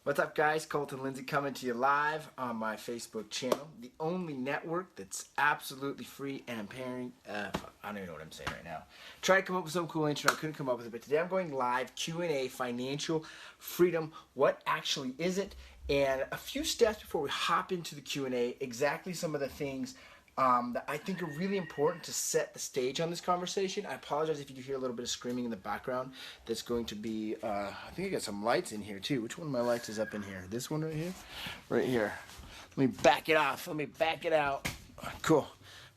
What's up, guys? Colton, Lindsay coming to you live on my Facebook channel, the only network that's absolutely free and empowering. I don't even know what I'm saying right now. Try to come up with some cool intro. I couldn't come up with it, but today I'm going live Q&A, financial freedom. What actually is it? And a few steps before we hop into the Q&A, exactly some of the things that I think are really important to set the stage on this conversation. I apologize if you hear a little bit of screaming in the background. That's going to be, I think I got some lights in here too. Which one of my lights is up in here? This one right here? Right here. Let me back it off. Let me back it out. Cool.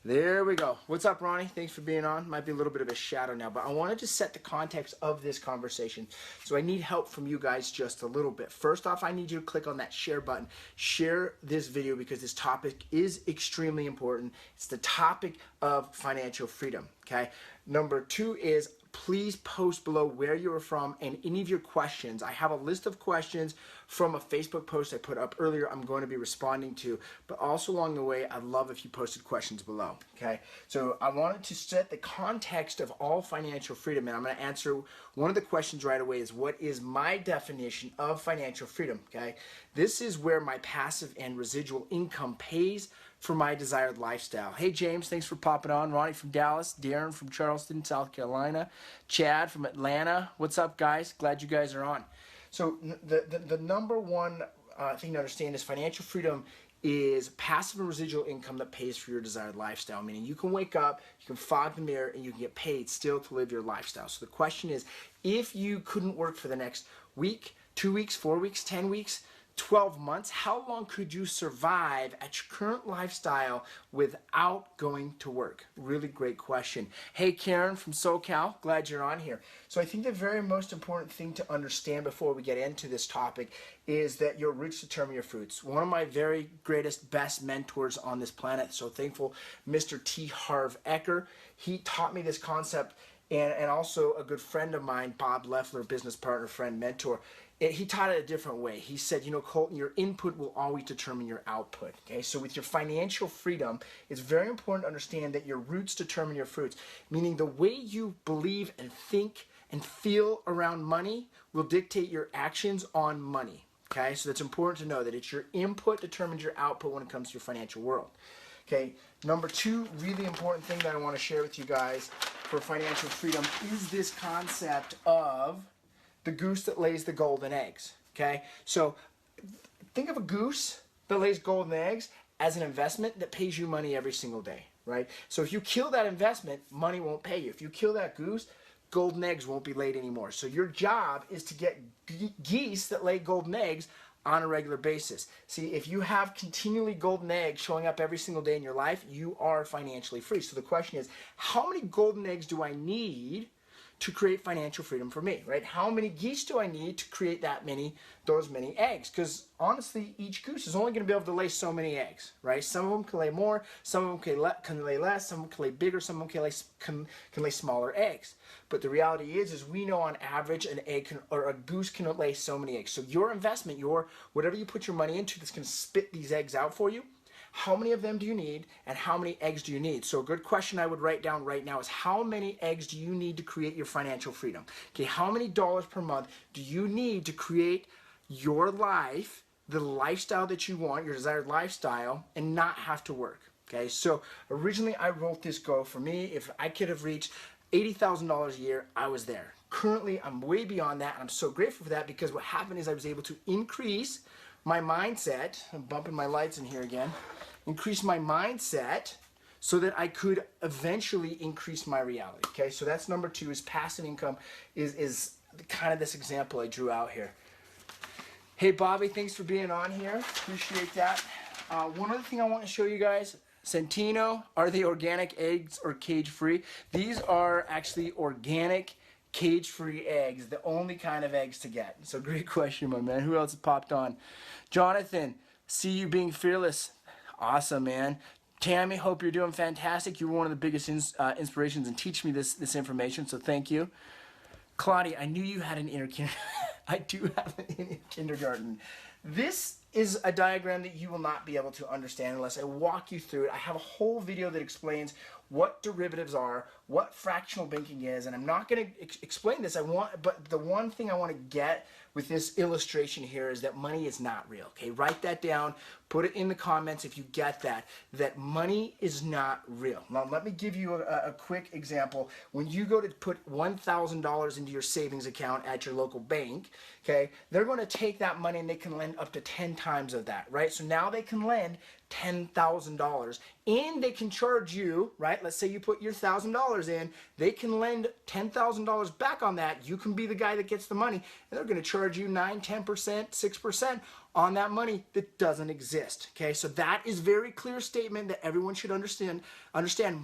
There we go. What's up, Ronnie? Thanks for being on. Might be a little bit of a shadow now, but I wanted to set the context of this conversation. So I need help from you guys just a little bit. First off, I need you to click on that share button. Share this video because this topic is extremely important. It's the topic of financial freedom, okay? Number two is please post below where you are from and any of your questions. I have a list of questions from a Facebook post I put up earlier I'm going to be responding to, but also along the way, I'd love if you posted questions below, okay? So I wanted to set the context of all financial freedom, and I'm gonna answer one of the questions right away is what is my definition of financial freedom, okay? This is where my passive and residual income pays for my desired lifestyle. Hey James, thanks for popping on. Ronnie from Dallas, Darren from Charleston, South Carolina, Chad from Atlanta. What's up, guys? Glad you guys are on. So the number one thing to understand is financial freedom is passive and residual income that pays for your desired lifestyle, meaning you can wake up, you can fog the mirror, and you can get paid still to live your lifestyle. So the question is, if you couldn't work for the next week, 2 weeks, 4 weeks, 10 weeks, 12 months, how long could you survive at your current lifestyle without going to work? Really great question. Hey Karen from SoCal, glad you're on here. So I think the very most important thing to understand before we get into this topic is that your roots determine your fruits. One of my very greatest, best mentors on this planet, so thankful, Mr. T. Harv Eker, he taught me this concept, and also a good friend of mine, Bob Leffler, business partner, friend, mentor, he taught it a different way. He said, you know, Colton, your input will always determine your output. Okay, so with your financial freedom, it's very important to understand that your roots determine your fruits, meaning the way you believe and think and feel around money will dictate your actions on money. Okay, so that's important to know that it's your input determines your output when it comes to your financial world. Okay, number two, really important thing that I want to share with you guys for financial freedom is this concept of the goose that lays the golden eggs, okay? So think of a goose that lays golden eggs as an investment that pays you money every single day, right? So if you kill that investment, money won't pay you. If you kill that goose, golden eggs won't be laid anymore. So your job is to get geese that lay golden eggs on a regular basis. See, if you have continually golden eggs showing up every single day in your life, you are financially free. So the question is, how many golden eggs do I need to create financial freedom for me, right? How many geese do I need to create those many eggs? Because honestly, each goose is only going to be able to lay so many eggs, right? Some of them can lay more, some of them can lay less, some of them can lay bigger, some of them can lay smaller eggs. But the reality is we know on average a goose can lay so many eggs. So your investment, whatever you put your money into that's going to spit these eggs out for you, how many of them do you need and how many eggs do you need? So a good question I would write down right now is how many eggs do you need to create your financial freedom? Okay, how many dollars per month do you need to create your life, the lifestyle that you want, your desired lifestyle, and not have to work? Okay, so originally I wrote this goal for me. If I could have reached $80,000 a year, I was there. Currently, I'm way beyond that, and I'm so grateful for that because what happened is I was able to increase my mindset. I'm bumping my lights in here again. Increase my mindset so that I could eventually increase my reality. Okay, so that's number two, is passive income is kind of this example I drew out here. Hey Bobby, thanks for being on here. Appreciate that. One other thing I want to show you guys, Centino, are they organic eggs or cage-free? These are actually organic cage-free eggs, the only kind of eggs to get. So great question, my man. Who else has popped on? Jonathan, see you being fearless. Awesome, man. Tammy, hope you're doing fantastic. You were one of the biggest inspirations in teaching me this information, so thank you. Claudia, I knew you had an inner kindergarten. I do have an inner kindergarten. This is a diagram that you will not be able to understand unless I walk you through it. I have a whole video that explains what derivatives are, what fractional banking is, and I'm not going to explain this. But the one thing I want to get with this illustration here is that money is not real. Okay, write that down. Put it in the comments if you get that. That money is not real. Now let me give you a quick example. When you go to put $1,000 into your savings account at your local bank, okay, they're going to take that money and they can lend up to 10 times of that, right? So now they can lend $10,000 and they can charge you, right? Let's say you put your $1,000 in, they can lend $10,000 back on that. You can be the guy that gets the money, and they're going to charge you 9, 10%, 6% on that money that doesn't exist. Okay, so that is very clear statement that everyone should understand.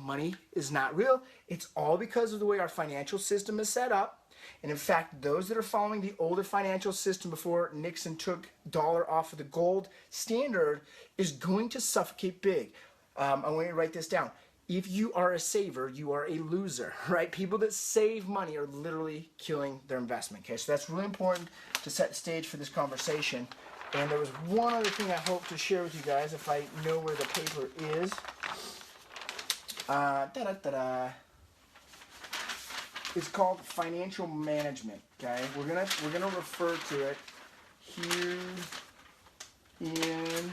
Money is not real. It's all because of the way our financial system is set up. And in fact, those that are following the older financial system before Nixon took dollar off of the gold standard is going to suffocate big. I want you to write this down. If you are a saver, you are a loser, right? People that save money are literally killing their investment. Okay, so that's really important to set the stage for this conversation. And there was one other thing I hope to share with you guys if I know where the paper is. It's called financial management. Okay, we're gonna refer to it here in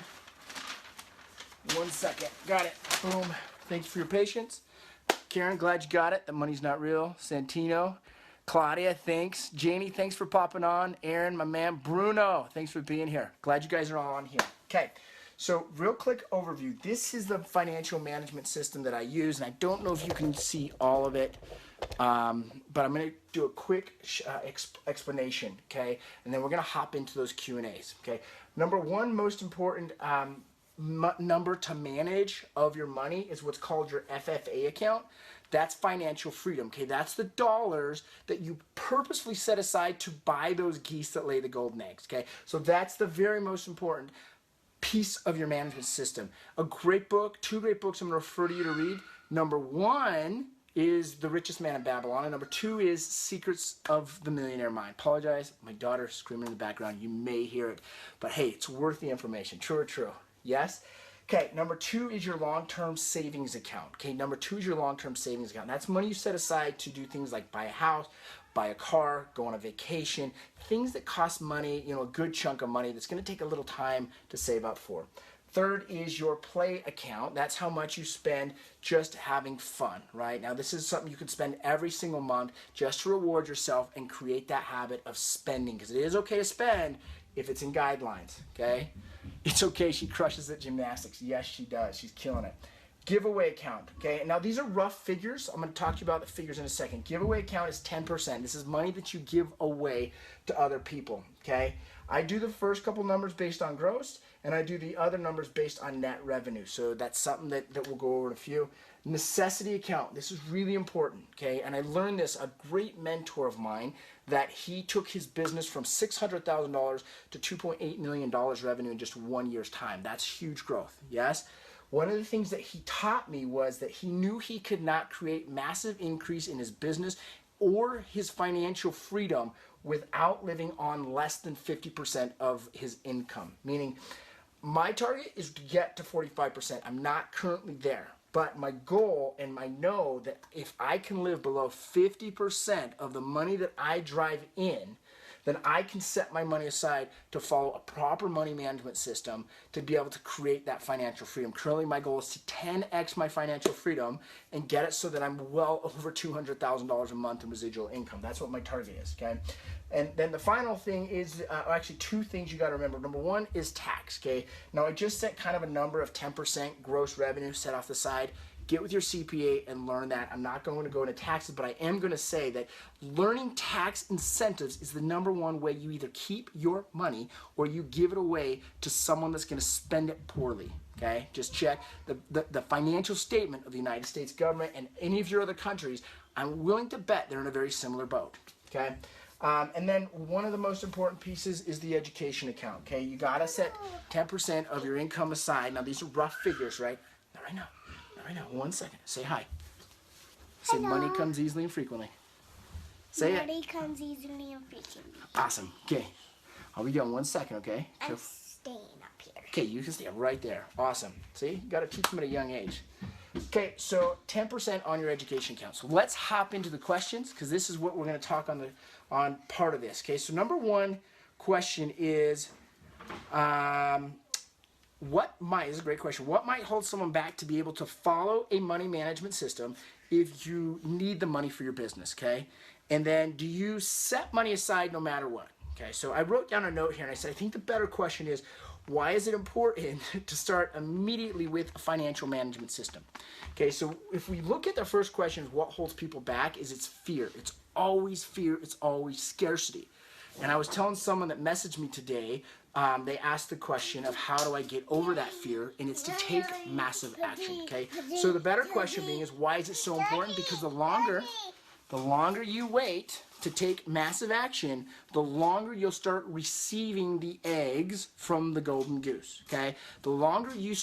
1 second. Got it. Boom. Thank you for your patience. Karen, glad you got it. The money's not real. Santino. Claudia, thanks. Janie, thanks for popping on. Aaron, my man. Bruno, thanks for being here. Glad you guys are all on here. Okay, so real quick overview. This is the financial management system that I use, and I don't know if you can see all of it, but I'm going to do a quick explanation, okay? And then we're going to hop into those Q&As, okay? Number one, most important number to manage of your money is what's called your FFA account. That's financial freedom, okay? That's the dollars that you purposefully set aside to buy those geese that lay the golden eggs, okay? So that's the very most important piece of your management system. A great book, 2 great books I'm going to refer to you to read. Number 1 is The Richest Man in Babylon, and number 2 is Secrets of the Millionaire Mind. Apologize, my daughter's screaming in the background. You may hear it, but hey, it's worth the information. True or true? Yes? Okay, number 2 is your long-term savings account. Okay, number 2 is your long-term savings account. That's money you set aside to do things like buy a house, buy a car, go on a vacation, things that cost money, you know, a good chunk of money that's going to take a little time to save up for. Third is your play account. That's how much you spend just having fun, right? Now, this is something you can spend every single month just to reward yourself and create that habit of spending, because it is okay to spend if it's in guidelines, okay? It's okay, she crushes at gymnastics. Yes, she does. She's killing it. Giveaway account, okay? Now, these are rough figures. I'm going to talk to you about the figures in a second. Giveaway account is 10%. This is money that you give away to other people, okay? I do the first couple numbers based on gross, and I do the other numbers based on net revenue. So that's something that we'll go over in a few. Necessity account. This is really important, okay? And I learned this, a great mentor of mine, that he took his business from $600,000 to $2.8 million revenue in just 1 year's time. That's huge growth, yes? One of the things that he taught me was that he knew he could not create massive increase in his business or his financial freedom without living on less than 50% of his income. Meaning, my target is to get to 45%. I'm not currently there. But my goal and I know that if I can live below 50% of the money that I drive in, then I can set my money aside to follow a proper money management system to be able to create that financial freedom. Currently, my goal is to 10x my financial freedom and get it so that I'm well over $200,000 a month in residual income. That's what my target is, okay? And then the final thing is, actually 2 things you got to remember. Number 1 is tax, okay? Now, I just set kind of a number of 10% gross revenue set off the side. Get with your CPA and learn that. I'm not going to go into taxes, but I am going to say that learning tax incentives is the number 1 way you either keep your money or you give it away to someone that's going to spend it poorly. Okay? Just check the financial statement of the United States government and any of your other countries. I'm willing to bet they're in a very similar boat. Okay? And then one of the most important pieces is the education account. Okay? You got to set 10% of your income aside. Now, these are rough figures, right? Not right now. Right now, 1 second. Say hi. Say hello. Money comes easily and frequently. Say it. Money comes easily and frequently. Awesome. Okay. I'll be going 1 second, okay? I'm staying up here. Okay, you can stay right there. Awesome. See? You got to teach them at a young age. Okay, so 10% on your education account. So let's hop into the questions because this is what we're going to talk on part of this. Okay, so number one question is, this is a great question. What might hold someone back to be able to follow a money management system if you need the money for your business, okay? And then do you set money aside no matter what? Okay, so I wrote down a note here and I said, I think the better question is, why is it important to start immediately with a financial management system? Okay, so if we look at the first question, what holds people back is it's fear. It's always fear. It's always scarcity. And I was telling someone that messaged me today, they asked the question of how do I get over that fear, and it's to take massive action, okay? So the better question being is why is it so important? Because the longer you wait to take massive action, the longer you'll start receiving the eggs from the golden goose, okay? The longer you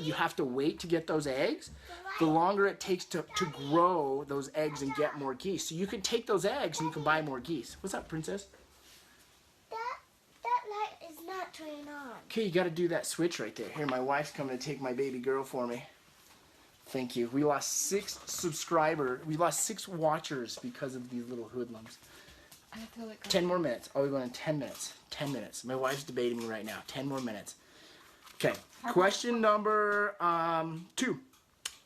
you have to wait to get those eggs, the longer it takes to grow those eggs and get more geese. So you can take those eggs and you can buy more geese. What's up, princess? That light is not turning on. Okay, you got to do that switch right there. Here, my wife's coming to take my baby girl for me. Thank you. We lost 6 watchers because of these little hoodlums. I feel like 10 more minutes. Oh, we're going in 10 minutes. 10 minutes. My wife's debating me right now. 10 more minutes. Okay. Question number 2.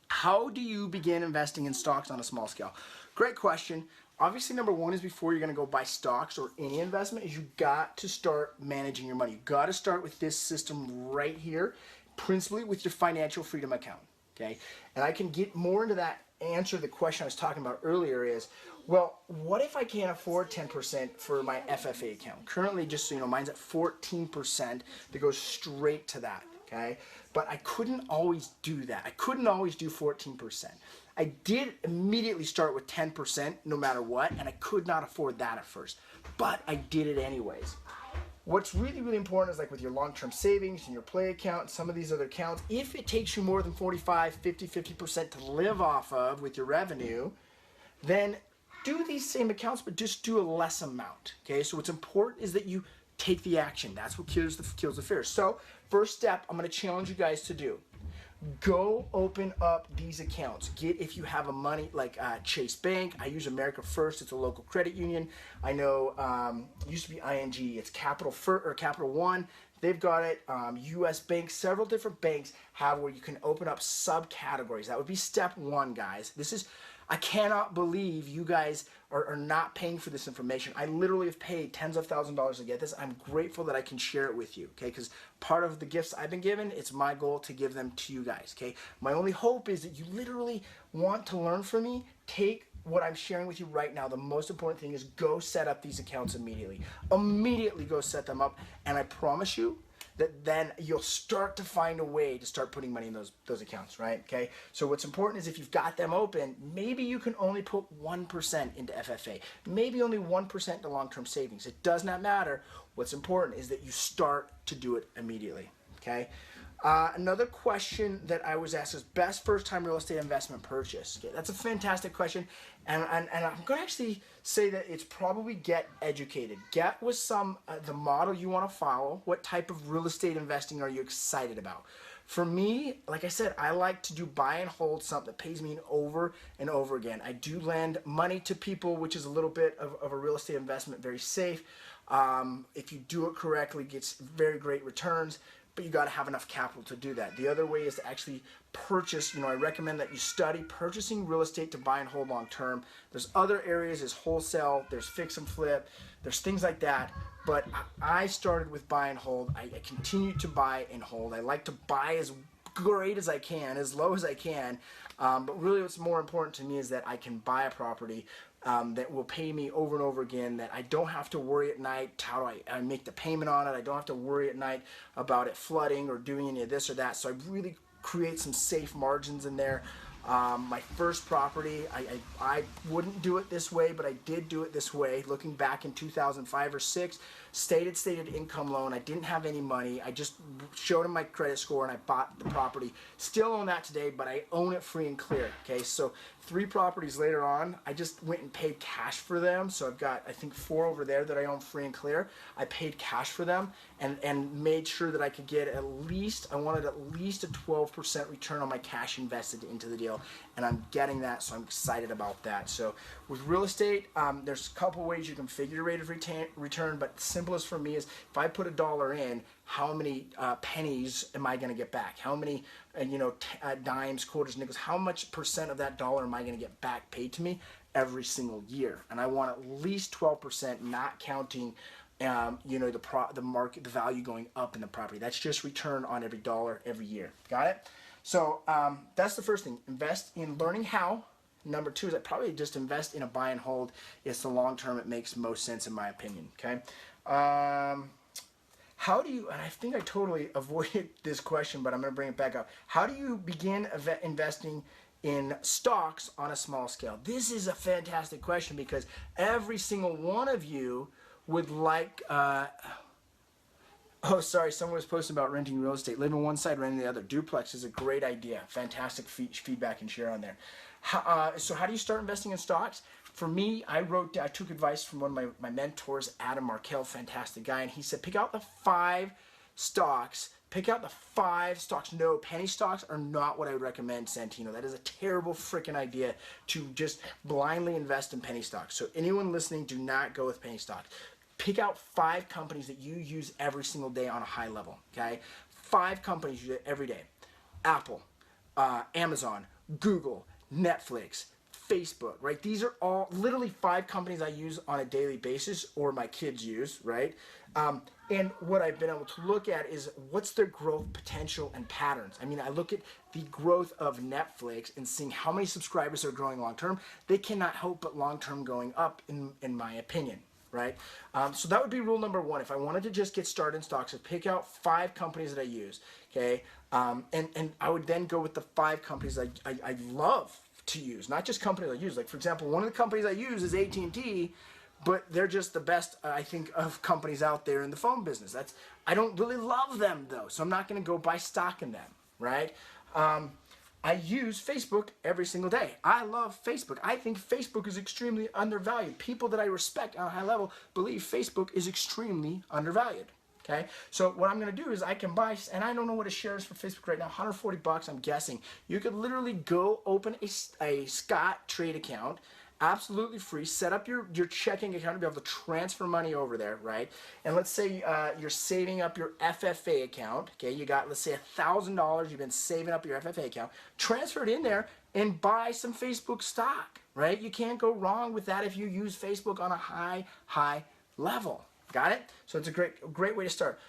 How do you begin investing in stocks on a small scale? Great question. Obviously, number 1 is before you're going to go buy stocks or any investment is you got to start managing your money. You got to start with this system right here, principally with your financial freedom account. Okay, and I can get more into that answer. The question I was talking about earlier is, well, what if I can't afford 10% for my FFA account? Currently, just so you know, mine's at 14% that goes straight to that, okay? But I couldn't always do that. I couldn't always do 14%. I did immediately start with 10% no matter what, and I could not afford that at first, but I did it anyways. What's really, really important is like with your long-term savings and your play account, some of these other accounts, if it takes you more than 45, 50, 50% to live off of with your revenue, then do these same accounts, but just do a less amount, okay? So what's important is that you take the action. That's what kills the fear. So first step, I'm going to challenge you guys to do. Go open up these accounts. If you have a money like Chase Bank, I use America First. It's a local credit union. I know it used to be ING. It's Capital One. They've got it. U.S. Bank. Several different banks have where you can open up subcategories. That would be step 1, guys. I cannot believe you guys are not paying for this information. I literally have paid tens of thousands of dollars to get this. I'm grateful that I can share it with you, okay? Because part of the gifts I've been given, it's my goal to give them to you guys, okay? My only hope is that you literally want to learn from me. Take what I'm sharing with you right now. The most important thing is go set up these accounts immediately. Immediately go set them up, and I promise you that then you'll start to find a way to start putting money in those accounts, right? Okay. So what's important is if you've got them open, maybe you can only put 1% into FFA, maybe only 1% into long-term savings. It does not matter. What's important is that you start to do it immediately. Okay. Another question that I was asked is best first-time real estate investment purchase. Okay, that's a fantastic question, and I'm going to actually say that it's probably get educated. Get with the model you want to follow. What type of real estate investing are you excited about? For me, like I said, I like to do buy and hold, something that pays me over and over again. I do lend money to people, which is a little bit of a real estate investment, very safe. If you do it correctly, it gets very great returns. But you got to have enough capital to do that. The other way is to actually purchase. I recommend that you study purchasing real estate to buy and hold long term. There's other areas, there's wholesale, there's fix and flip, there's things like that. But I started with buy and hold. I continue to buy and hold. I like to buy as great as I can, as low as I can. But really what's more important to me is that I can buy a property that will pay me over and over again, that I don't have to worry at night, how do I make the payment on it, I don't have to worry at night about it flooding or doing any of this or that, so I really create some safe margins in there. My first property, I wouldn't do it this way, but I did do it this way, looking back in 2005 or 6, stated income loan. I didn't have any money. I just showed him my credit score and I bought the property. Still own that today, but I own it free and clear, okay? So 3 properties later on, I just went and paid cash for them. So I've got, I think, 4 over there that I own free and clear. I paid cash for them and made sure that I could get I wanted at least a 12% return on my cash invested into the deal. And I'm getting that, so I'm excited about that. So with real estate, there's a couple ways you can figure your rate of return, but the simplest for me is if I put $1 in, how many pennies am I going to get back? How many, dimes, quarters, nickels, how much percent of that dollar am I going to get back paid to me every single year? And I want at least 12%, not counting, the market, the value going up in the property. That's just return on every dollar every year. Got it? So that's the first thing. Invest in learning how. Number 2 is that probably just invest in a buy and hold. It's the long term. It makes most sense in my opinion. Okay. How do you, and I think I totally avoided this question, but I'm going to bring it back up. How do you begin investing in stocks on a small scale? This is a fantastic question because every single one of you would like, oh, sorry, someone was posting about renting real estate. Living on one side, renting the other. Duplex is a great idea. Fantastic feedback and share on there. So how do you start investing in stocks? For me, I took advice from one of my mentors, Adam Markell, fantastic guy, and he said, pick out the 5 stocks. Pick out the 5 stocks. No, penny stocks are not what I would recommend, Santino. That is a terrible freaking idea to just blindly invest in penny stocks. So anyone listening, do not go with penny stocks. Pick out 5 companies that you use every single day on a high level, okay? 5 companies you use every day. Apple, Amazon, Google, Netflix, Facebook, right? These are all literally 5 companies I use on a daily basis, or my kids use, right? And what I've been able to look at is what's their growth potential and patterns. I mean, I look at the growth of Netflix and seeing how many subscribers are growing long term. They cannot help but long term going up, in my opinion, right? So that would be rule number 1. If I wanted to just get started in stocks, I'd pick out 5 companies that I use, okay? And I would then go with the 5 companies I love to use, not just companies I use. Like, for example, one of the companies I use is AT&T, but they're just the best, I think, of companies out there in the phone business. I don't really love them, though, so I'm not going to go buy stock in them, right? I use Facebook every single day. I love Facebook. I think Facebook is extremely undervalued. People that I respect on a high level believe Facebook is extremely undervalued. Okay, so what I'm going to do is I can buy, and I don't know what a share is for Facebook right now, $140, I'm guessing. You could literally go open a Scott trade account, absolutely free, set up your checking account to be able to transfer money over there, right? And let's say you're saving up your FFA account, okay? You got, let's say, $1,000, you've been saving up your FFA account, transfer it in there and buy some Facebook stock, right? You can't go wrong with that if you use Facebook on a high level. Got it? So it's a great way to start.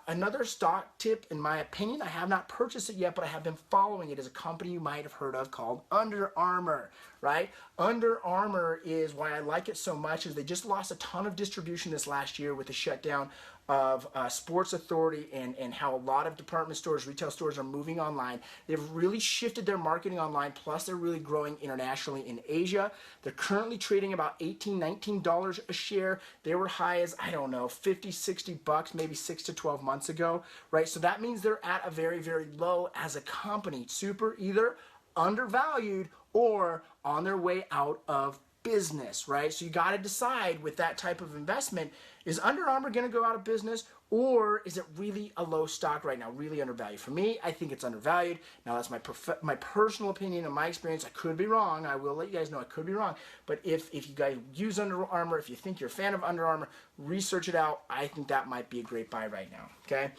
Another stock tip, in my opinion, I have not purchased it yet, but I have been following it, is a company you might have heard of called Under Armour, right? Under Armour is why I like it so much is they just lost a ton of distribution this last year with the shutdown of Sports Authority and how a lot of department stores, retail stores are moving online. They've really shifted their marketing online, plus they're really growing internationally in Asia. They're currently trading about $18, $19 a share. They were high as, I don't know, 50, 60 bucks, maybe 6 to 12 months ago, right? So that means they're at a very, very low as a company. Super either undervalued or on their way out of business, right? So you got to decide with that type of investment, is Under Armour going to go out of business, or is it really a low stock right now, really undervalued? For me, I think it's undervalued. Now, that's my personal opinion and my experience. I could be wrong. I will let you guys know I could be wrong. But if you guys use Under Armour, if you think you're a fan of Under Armour, research it out. I think that might be a great buy right now, okay?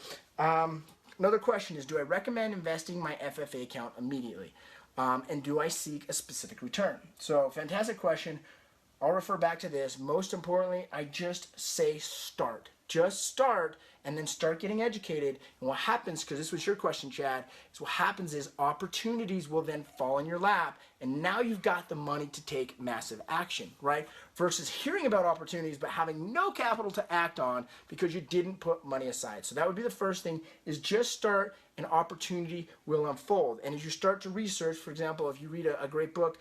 Another question is, do I recommend investing my FFA account immediately? And do I seek a specific return? So, fantastic question. I'll refer back to this. Most importantly, I just say start. Just start, and then start getting educated. And what happens, because this was your question, Chad, is what happens is opportunities will then fall in your lap, and now you've got the money to take massive action, right? Versus hearing about opportunities but having no capital to act on because you didn't put money aside. So that would be the first thing, is just start, and opportunity will unfold. And as you start to research, for example, if you read a great book,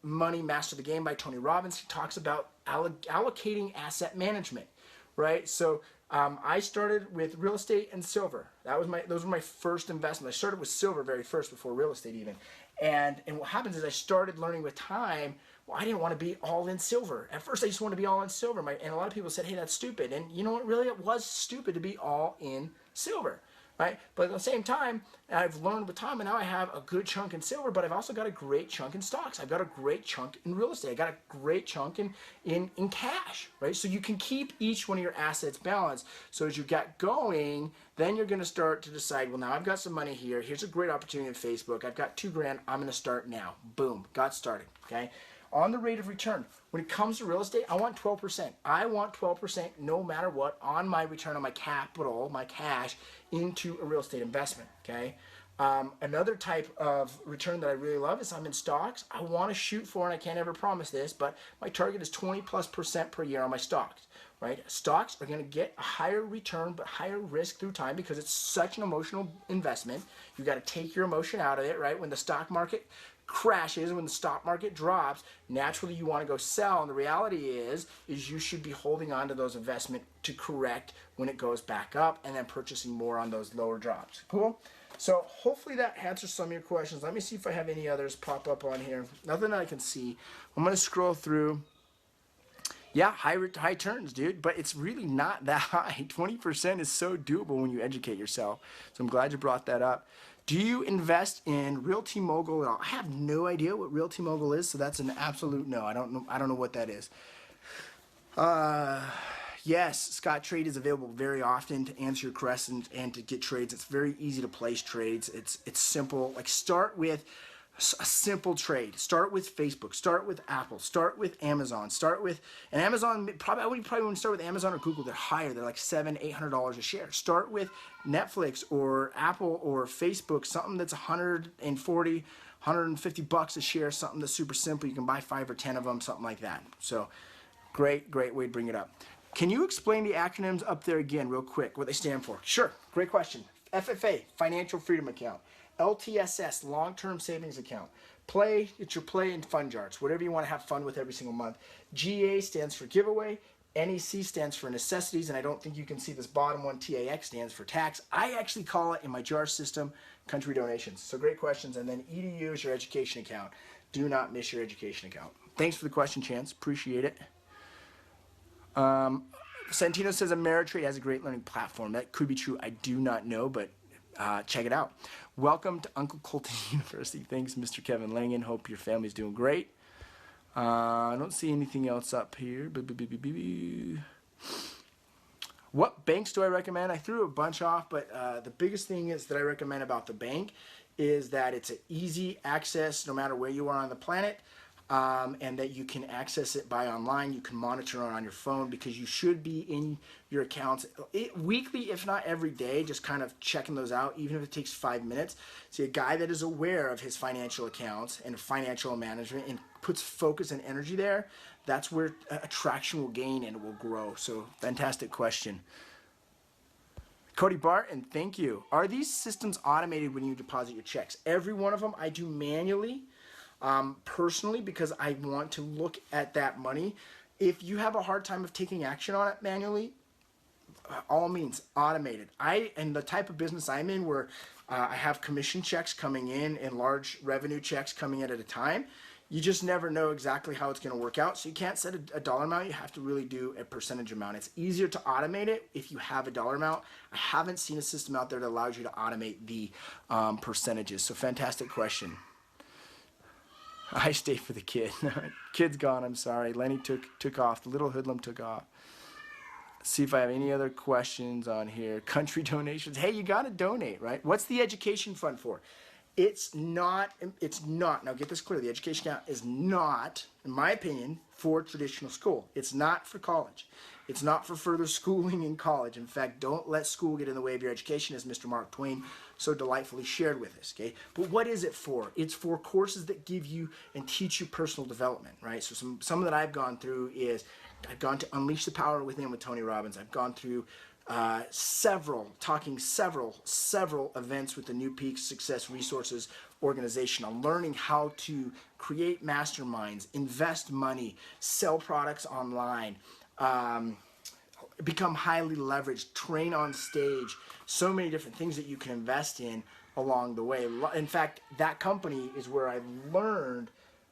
Money Master the Game by Tony Robbins, he talks about allocating asset management, right? So I started with real estate and silver. Those were my first investments. I started with silver very first before real estate even. And what happens is I started learning with time. Well, I didn't want to be all in silver. At first, I just wanted to be all in silver. And a lot of people said, hey, that's stupid. And you know what? Really, it was stupid to be all in silver, right? But at the same time, I've learned with time, and now I have a good chunk in silver, but I've also got a great chunk in stocks. I've got a great chunk in real estate. I got a great chunk in cash, right? So you can keep each one of your assets balanced. So as you get going, then you're going to start to decide, well, now I've got some money here. Here's a great opportunity in Facebook. I've got $2,000. I'm going to start now. Boom, got started, okay? On the rate of return, when it comes to real estate, I want 12%. I want 12% no matter what on my return on my capital, my cash, into a real estate investment, okay? Another type of return that I really love is I'm in stocks. I want to shoot for, and I can't ever promise this, but my target is 20+% per year on my stocks, right? Stocks are going to get a higher return, but higher risk through time because it's such an emotional investment. You got to take your emotion out of it, right? When the stock market crashes, when the stock market drops, naturally you want to go sell, and the reality is you should be holding on to those investments to correct when it goes back up and then purchasing more on those lower drops. Cool? So hopefully that answers some of your questions. Let me see if I have any others pop up on here. Nothing I can see. I'm going to scroll through. Yeah, high turns, dude, but it's really not that high. 20% is so doable when you educate yourself. So I'm glad you brought that up. Do you invest in Realty Mogul at all? I have no idea what Realty Mogul is, so that's an absolute no. I don't know what that is. Yes, Scott Trade is available very often to answer your questions and to get trades. It's very easy to place trades. It's simple. Like, start with a simple trade. Start with Facebook. Start with Apple. Start with Amazon. And Amazon, I would probably start with Amazon or Google. They're higher. They're like $700-800 a share. Start with Netflix or Apple or Facebook, something that's $150 a share, something that's super simple. You can buy 5 or 10 of them, something like that. So great way to bring it up. Can you explain the acronyms up there again real quick, what they stand for? Sure, great question. FFA, Financial Freedom Account. LTSS, Long-Term Savings Account. Play, it's your play and fun jars, whatever you want to have fun with every single month. GA stands for giveaway. NEC stands for necessities, and I don't think you can see this bottom one. TAX stands for tax. I actually call it in my jar system country donations. So great questions. And then EDU is your education account. Do not miss your education account. Thanks for the question, Chance. Appreciate it. Santino says Ameritrade has a great learning platform. That could be true. I do not know, but check it out. Welcome to Uncle Colton University. Thanks, Mr. Kevin Langan. Hope your family's doing great. I don't see anything else up here. What banks do I recommend? I threw a bunch off, but the biggest thing is that I recommend about the bank is that it's an easy access no matter where you are on the planet. And that you can access it by online. You can monitor it on your phone because you should be in your accounts weekly, if not every day, just kind of checking those out, even if it takes 5 minutes. See, a guy that is aware of his financial accounts and financial management and puts focus and energy there, that's where attraction will gain and it will grow. So fantastic question. Cody Barton, thank you. Are these systems automated when you deposit your checks? Every one of them I do manually. Personally, because I want to look at that money. If you have a hard time of taking action on it manually, all means automated. And the type of business I'm in where I have commission checks coming in and large revenue checks coming in at a time, you just never know exactly how it's going to work out. So you can't set a dollar amount. You have to really do a percentage amount. It's easier to automate it if you have a dollar amount. I haven't seen a system out there that allows you to automate the percentages. So fantastic question. I stay for the kid. Kid's gone, I'm sorry. Lenny took off. The little hoodlum took off. Let's see if I have any other questions on here. Country donations. Hey, you got to donate, right? What's the education fund for? It's not, now get this clear, the education account is not, in my opinion, for traditional school. It's not for college. It's not for further schooling in college. In fact, don't let school get in the way of your education, as Mr. Mark Twain so delightfully shared with us, okay? But what is it for? It's for courses that give you and teach you personal development, right? So some that I've gone through is, I've gone to Unleash the Power Within with Tony Robbins. I've gone through several events with the New Peaks Success Resources organization on learning how to create masterminds, invest money, sell products online, become highly leveraged, train on stage, so many different things that you can invest in along the way. In fact, that company is where I learned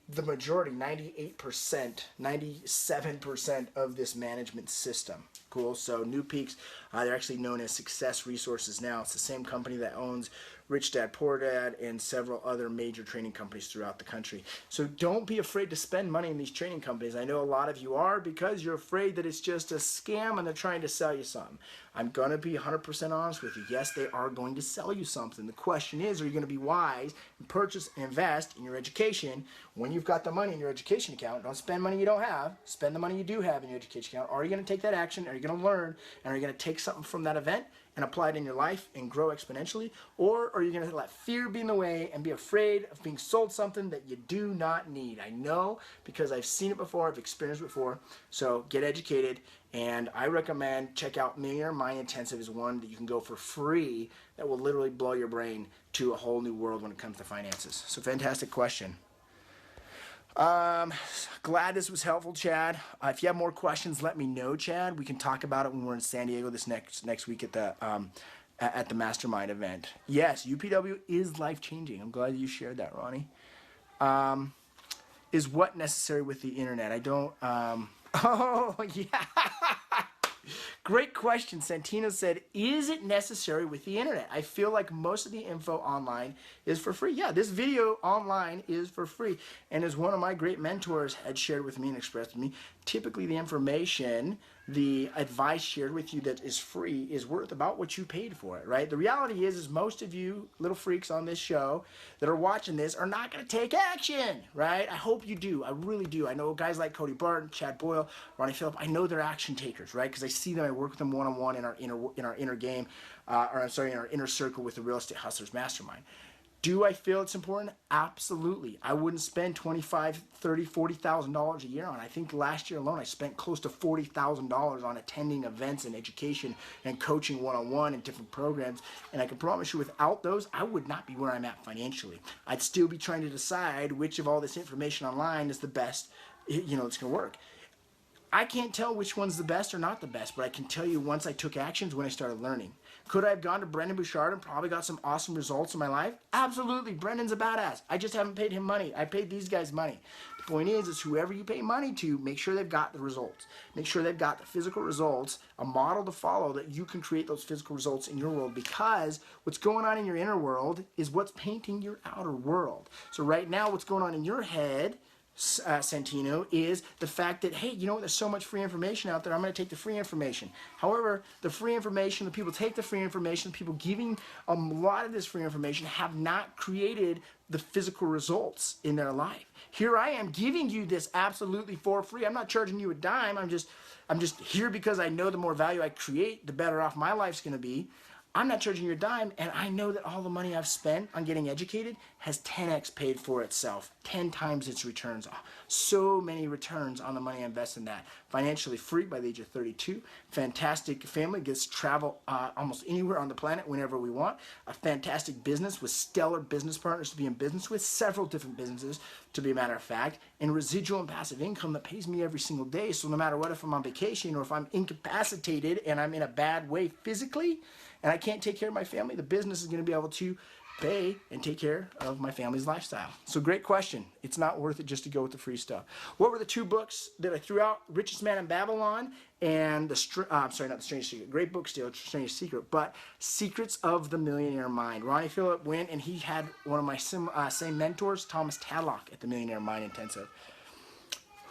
the majority, 98%, 97% of this management system. Cool. So New Peaks, they're actually known as Success Resources now. It's the same company that owns Rich Dad Poor Dad and several other major training companies throughout the country. So don't be afraid to spend money in these training companies. I know a lot of you are, because you're afraid that it's just a scam and they're trying to sell you something. I'm going to be 100% honest with you. Yes, they are going to sell you something. The question is, are you going to be wise and purchase and invest in your education when you've got the money in your education account? Don't spend money you don't have. Spend the money you do have in your education account. Are you going to take that action? Are you going to learn? And are you going to take something from that event and apply it in your life and grow exponentially? Or are you going to let fear be in the way and be afraid of being sold something that you do not need? I know, because I've seen it before, I've experienced it before. So get educated, and I recommend check out Millionaire Mind Intensive is one that you can go for free that will literally blow your brain to a whole new world when it comes to finances. So fantastic question. Glad this was helpful, Chad. If you have more questions, let me know, Chad. We can talk about it when we're in San Diego this next week at the Mastermind event. Yes, UPW is life-changing. I'm glad you shared that, Ronnie. Is what necessary with the internet? I don't, oh, yeah. Great question. Santino said, is it necessary with the internet? I feel like most of the info online is for free. Yeah, this video online is for free. And as one of my great mentors had shared with me and expressed to me, typically the information, the advice shared with you that is free is worth about what you paid for it, right? The reality is most of you little freaks on this show that are watching this are not going to take action, right? I hope you do. I really do. I know guys like Cody Barton, Chad Boyle, Ronnie Phillip. I know they're action takers, right? Because I see them. I work with them one-on-one in our inner game, in our inner circle with the Real Estate Hustlers Mastermind. Do I feel it's important? Absolutely. I wouldn't spend $25,000, $30,000, $40,000 a year on it. I think last year alone I spent close to $40,000 on attending events and education and coaching one-on-one and different programs. And I can promise you, without those, I would not be where I'm at financially. I'd still be trying to decide which of all this information online is the best, it's going to work. I can't tell which one's the best or not the best, but I can tell you once I took actions when I started learning. Could I have gone to Brendan Bouchard and probably got some awesome results in my life? Absolutely. Brendan's a badass. I just haven't paid him money. I paid these guys money. The point is whoever you pay money to, make sure they've got the results. Make sure they've got the physical results, a model to follow that you can create those physical results in your world, because what's going on in your inner world is what's painting your outer world. So right now what's going on in your head, Santino, is the fact that, hey, you know what, there's so much free information out there, I'm going to take the free information. However, the free information, the people take the free information, the people giving a lot of this free information have not created the physical results in their life. Here I am giving you this absolutely for free. I'm not charging you a dime. I'm just here because I know the more value I create, the better off my life's going to be. I'm not charging you a dime, and I know that all the money I've spent on getting educated has 10x paid for itself, 10 times its returns. So many returns on the money I invest in that. Financially free by the age of 32. Fantastic family, gets to travel almost anywhere on the planet whenever we want. A fantastic business with stellar business partners to be in business with, several different businesses to be a matter of fact, and residual and passive income that pays me every single day. So no matter what, if I'm on vacation or if I'm incapacitated and I'm in a bad way physically, and I can't take care of my family, the business is going to be able to pay and take care of my family's lifestyle. So great question. It's not worth it just to go with the free stuff. What were the two books that I threw out? Richest Man in Babylon and not The Strangest Secret. Great book still, Strangest Secret, but Secrets of the Millionaire Mind. Ronnie Phillip went, and he had one of my same mentors, Thomas Tadlock, at the Millionaire Mind Intensive.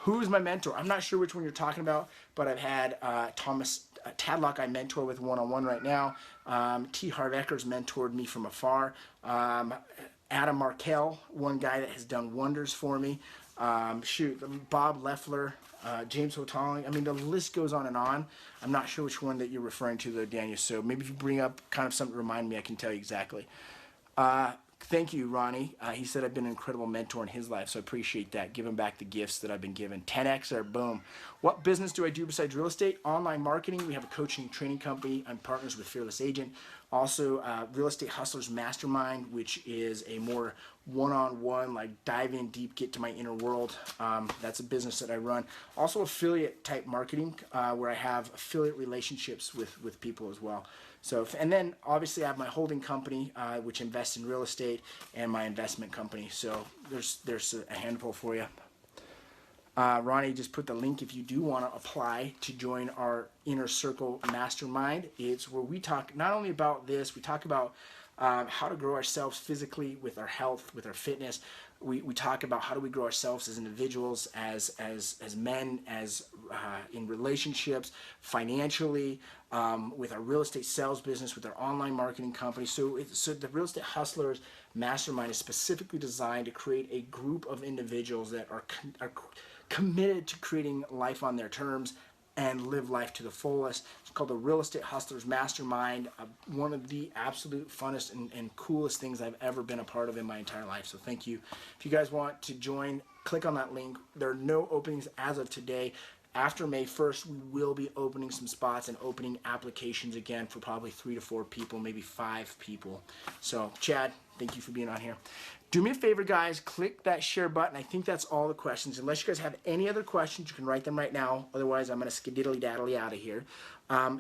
Who's my mentor? I'm not sure which one you're talking about, but I've had Thomas Tadlock I mentor with one-on-one right now. T. Harv Eker's mentored me from afar. Adam Markell, one guy that has done wonders for me. Bob Leffler, James Hotaling. I mean, the list goes on and on. I'm not sure which one that you're referring to, though, Daniel. So maybe if you bring up kind of something to remind me, I can tell you exactly. Thank you, Ronnie. He said I've been an incredible mentor in his life, so I appreciate that. Give him back the gifts that I've been given. 10x or boom. What business do I do besides real estate? Online marketing. We have a coaching and training company. I'm partners with Fearless Agent. Also, Real Estate Hustlers Mastermind, which is a more one-on-one, like dive in deep, get to my inner world. That's a business that I run. Also affiliate type marketing, where I have affiliate relationships with people as well. So, and then obviously I have my holding company, which invests in real estate, and my investment company. So there's a handful for you. Ronnie just put the link if you do want to apply to join our Inner Circle Mastermind. It's where we talk not only about this, we talk about how to grow ourselves physically with our health, with our fitness. We talk about how do we grow ourselves as individuals, as men, as in relationships, financially, with our real estate sales business, with our online marketing company. So the Real Estate Hustlers Mastermind is specifically designed to create a group of individuals that are committed to creating life on their terms and live life to the fullest. It's called the Real Estate Hustlers Mastermind, one of the absolute funnest and coolest things I've ever been a part of in my entire life. So thank you. If you guys want to join, click on that link. There are no openings as of today. After May 1st, we will be opening some spots and opening applications again for probably 3 to 4 people, maybe 5 people. So Chad, thank you for being on here. Do me a favor, guys, click that share button. I think that's all the questions. Unless you guys have any other questions, you can write them right now. Otherwise, I'm going to skedaddly-daddly out of here.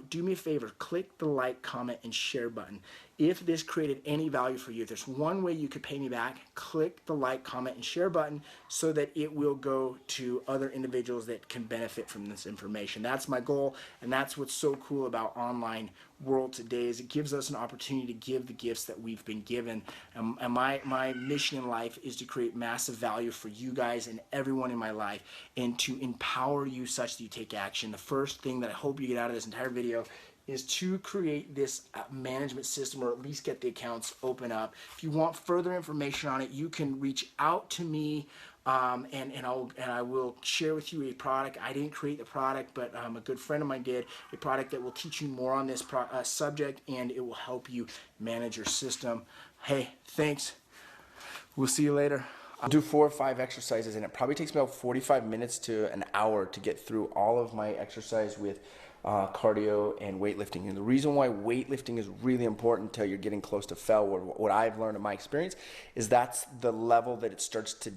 Do me a favor, click the like, comment, and share button. If this created any value for you, if there's one way you could pay me back, click the like, comment, and share button so that it will go to other individuals that can benefit from this information. That's my goal, and that's what's so cool about online world today is it gives us an opportunity to give the gifts that we've been given. And my mission in life is to create massive value for you guys and everyone in my life and to empower you such that you take action. The first thing that I hope you get out of this entire video is to create this management system, or at least get the accounts open up. If you want further information on it, you can reach out to me, and I will share with you a product. I didn't create the product, but a good friend of mine did, a product that will teach you more on this subject, and it will help you manage your system. Hey, thanks. We'll see you later. I'll do 4 or 5 exercises, and it probably takes me about 45 minutes to an hour to get through all of my exercise with cardio and weightlifting. And the reason why weightlifting is really important until you're getting close to FEL, what I've learned in my experience, is that's the level that it starts to